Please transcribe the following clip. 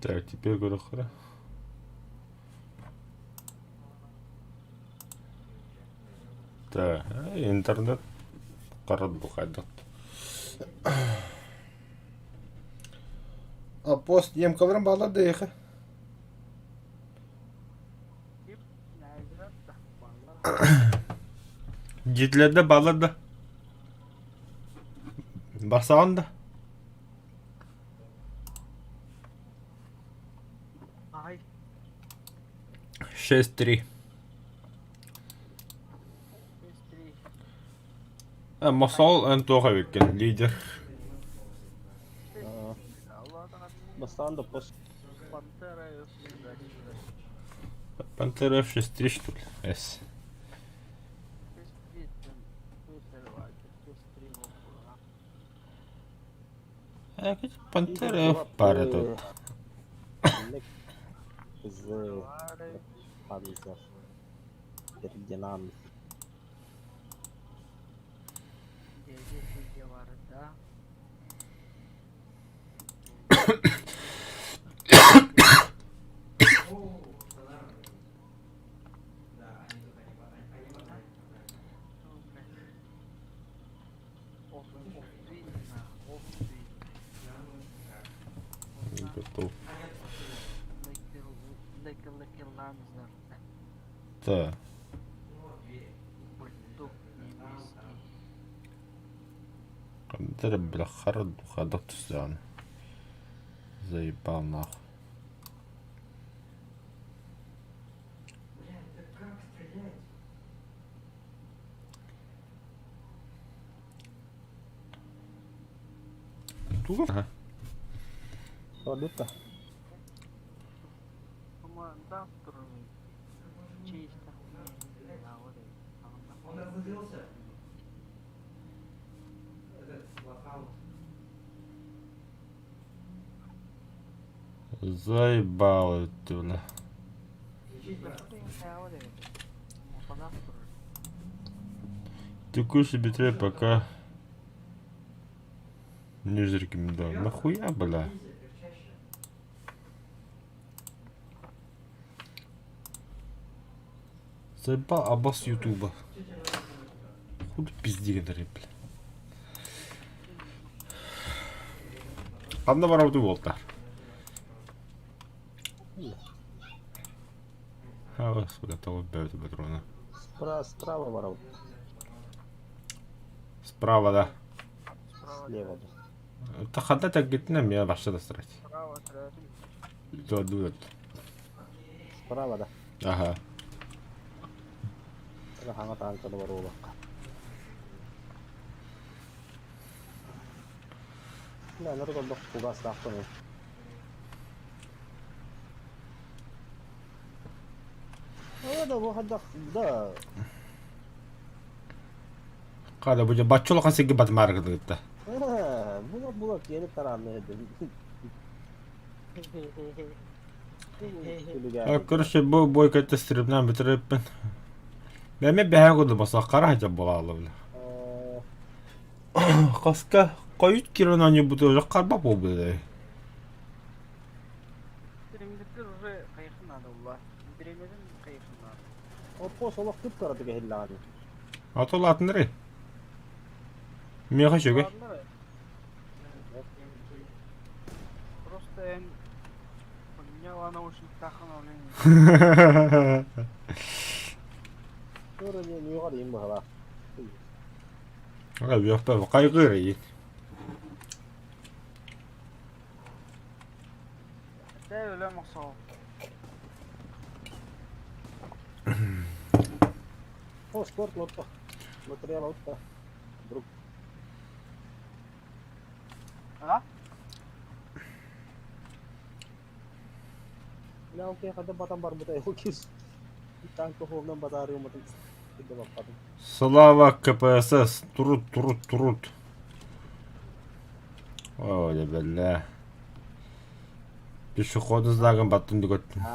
Так, теперь горохора. Так, интернет қарады бұқайды. А пост ем каврын балады ехі. Жетілерді балады. Басағында. 6-3. Масал Антоха виккен, лидер. Бастағанда пост. Пантера F6-3, что ли? S. Пантера F пара тут. Panzer. Ferdinand. Да. Пантера, бля, харадуха, доктусян. Заебал нахуй. Ага. Валюта. Заебал ты, бля. Текущий битрей пока не рекомендую. Нахуя, бля? Заебал Аббас Ютуба. Хуй пизди, бля. Анда барауды болтар. А, господи, того бьёте патрона. Справа ворот. Справа, да. Слева. Та хада так гитнем, я башта срать. Дует. Справа, да. Ага. Ханга танка да ворова. Не, народ отдох кога стахтоне. Да, вахадах, да. Када буде баччол касыгы батмар гытта. Була кені таранны эди. Короче, бу бойкотты стримнан битириппин. Мен бәһә куды баса кара жа болалы бля. Каска коют кирона не буду уже карба побыды. Оппос олақ түп қарады кәхіллағаны. Атол атындыры. Меха шөге. Просто en поменяла наушник тахын Көрі не ұғар ең бұға. Ага, бияқпа қайғыры ет. Да, öyle maqsal. О, спорт лотта. Материал лотта. Друг. А? Ya okey kada batang bar buta okis. Tanko hovnan batarıyor matan. Kida bakadın. Слава КПСС. Турут. Ой, бля. Пешеходы знаком баттын дүгөттүн.